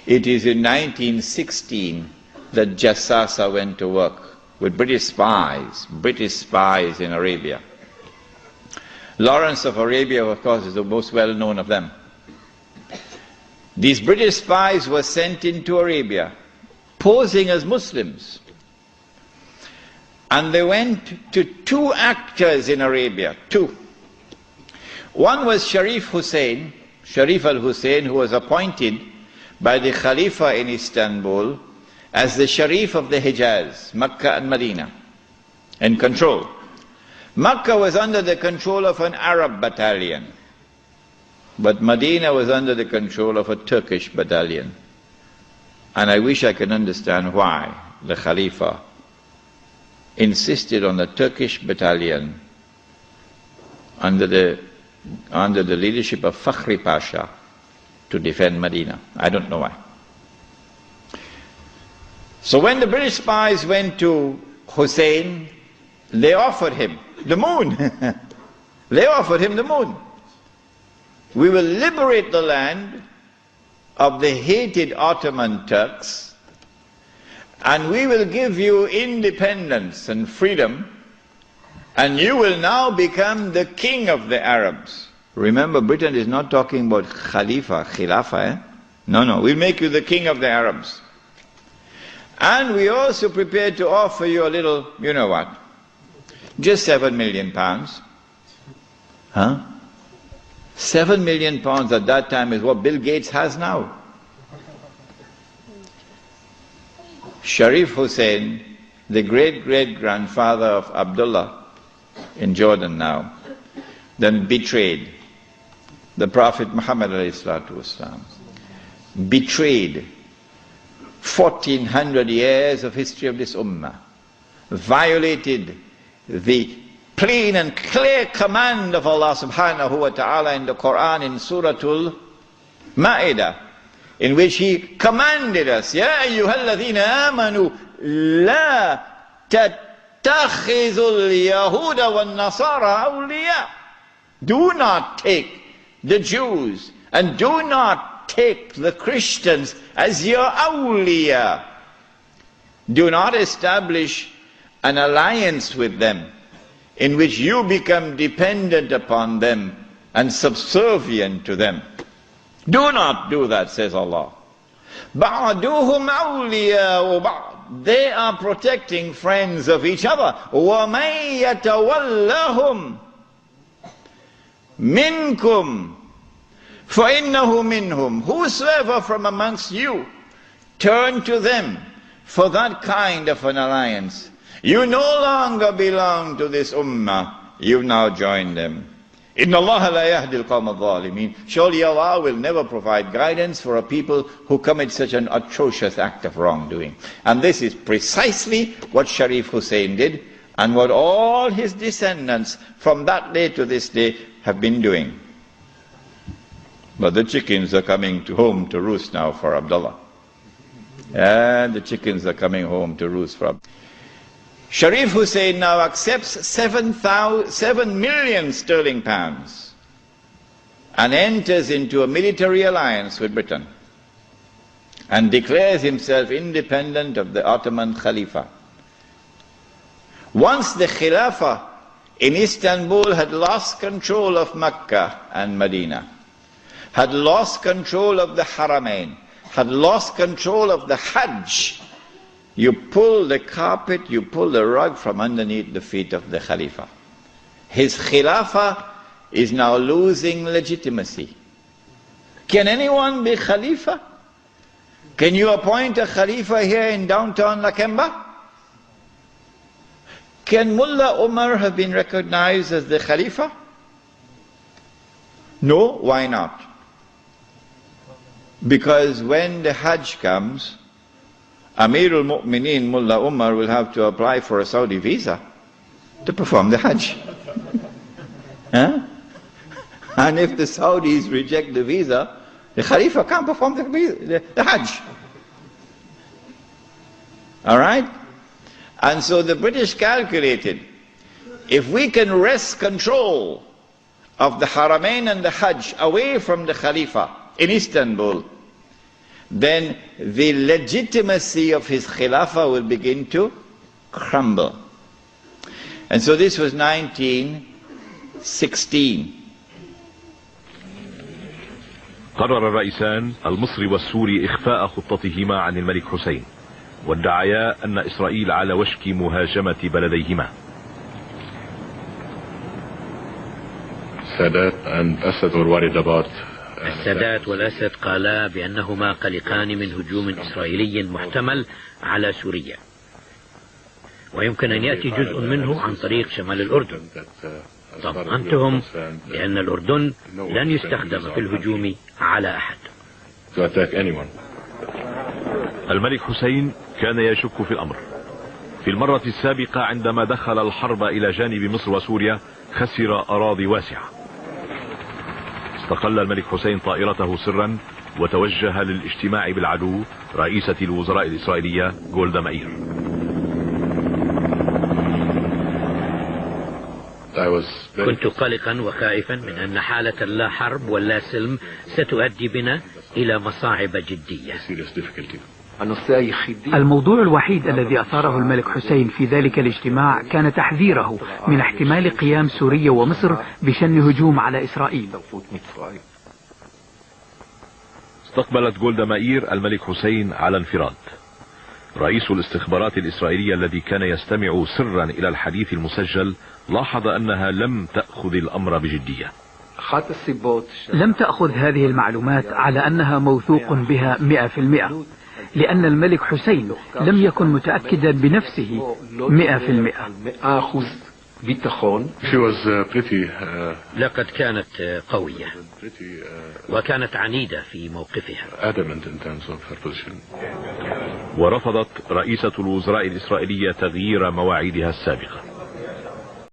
It is in 1916 that Jassasa went to work with British spies in Arabia. Lawrence of Arabia, of course, is the most well-known of them. These British spies were sent into Arabia, posing as Muslims. And they went to two actors in Arabia, two. One was Sharif al-Hussein, who was appointed by the Khalifa in Istanbul as the Sharif of the Hijaz, Makkah and Medina, in control. Makkah was under the control of an Arab battalion, but Medina was under the control of a Turkish battalion. And I wish I could understand why the Khalifa insisted on the Turkish battalion under the leadership of Fakhri Pasha to defend Medina. I don't know why. So when the British spies went to Hussein, they offered him the moon. They offered him the moon. We will liberate the land of the hated Ottoman Turks, and we will give you independence and freedom, and you will now become the king of the Arabs. Remember, Britain is not talking about Khilafah. No, we'll make you the king of the Arabs. And we also prepared to offer you a little, you know what, just £7 million. Huh? £7 million at that time is what Bill Gates has now. Sharif Hussein, the great-great-grandfather of Abdullah in Jordan now, then betrayed the Prophet Muhammad ﷺ, betrayed 1400 years of history of this ummah, violated the plain and clear command of Allah subhanahu wa ta'ala in the Quran in Surah Al-Ma'idah, in which He commanded us, Ya ayyuhalladhina amanu la tattakhizul yahuda wal nasara awliya. Do not take the Jews and do not take the Christians as your awliya. Do not establish an alliance with them in which you become dependent upon them and subservient to them. Do not do that, says Allah. بَعْدُهُمْ أَوْلِيَاءُ بَعْضٍ. They are protecting friends of each other. وَمَنْ يَتَوَلَّهُمْ مِنْكُمْ فَإِنَّهُ مِنْهُمْ. Whosoever from amongst you turn to them for that kind of an alliance, you no longer belong to this ummah, you've now joined them. Inna Allah la yahdi al-qawm al-zalimin. Surely Allah will never provide guidance for a people who commit such an atrocious act of wrongdoing. And this is precisely what Sharif Hussein did, and what all his descendants from that day to this day have been doing. But the chickens are coming home to roost now for Abdullah. And the chickens are coming home to roost for Abdullah. Sharif Hussein now accepts 7 million sterling pounds and enters into a military alliance with Britain and declares himself independent of the Ottoman Khalifa. Once the Khilafah in Istanbul had lost control of Makkah and Medina, had lost control of the Haramain, had lost control of the Hajj, you pull the carpet, you pull the rug from underneath the feet of the Khalifa. His Khilafah is now losing legitimacy. Can anyone be Khalifa? Can you appoint a Khalifa here in downtown Lakemba? Can Mullah Umar have been recognized as the Khalifa? No, why not? Because when the Hajj comes, Amirul Mu'mineen Mullah Umar will have to apply for a Saudi visa to perform the Hajj. Huh? And if the Saudis reject the visa, the Khalifa can't perform the Hajj. Alright? And so the British calculated, if we can wrest control of the Haramain and the Hajj away from the Khalifa in Istanbul, then the legitimacy of his Khilafah will begin to crumble. And so this was 1916. قرر الرئيسان المصري والسوري إخفاء خطتهما عن الملك حسين، وادعيا أن إسرائيل على وشك مهاجمة بلديهما. السادات والأسد قالا بأنهما قلقان من هجوم إسرائيلي محتمل على سوريا، ويمكن أن يأتي جزء منه عن طريق شمال الأردن. طمأنتهم بأن الأردن لن يستخدم في الهجوم على أحد. الملك حسين كان يشك في الأمر. في المرة السابقة عندما دخل الحرب إلى جانب مصر وسوريا خسر أراضي واسعة. استقل الملك حسين طائرته سرا وتوجه للاجتماع بالعدو رئيسة الوزراء الإسرائيلية جولدا مائير. كنت قلقا وخائفا من أن حالة اللا حرب واللا سلم ستؤدي بنا إلى مصاعب جدية. الموضوع الوحيد الذي أثاره الملك حسين في ذلك الاجتماع كان تحذيره من احتمال قيام سوريا ومصر بشن هجوم على إسرائيل. استقبلت جولدا مائير الملك حسين على انفراد. رئيس الاستخبارات الإسرائيلية الذي كان يستمع سرا إلى الحديث المسجل لاحظ أنها لم تأخذ الأمر بجدية. لم تأخذ هذه المعلومات على أنها موثوق بها 100%، لأن الملك حسين لم يكن متأكدا بنفسه 100%. لقد كانت قوية وكانت عنيدة في موقفها. ورفضت رئيسة الوزراء الإسرائيلية تغيير مواعيدها السابقة.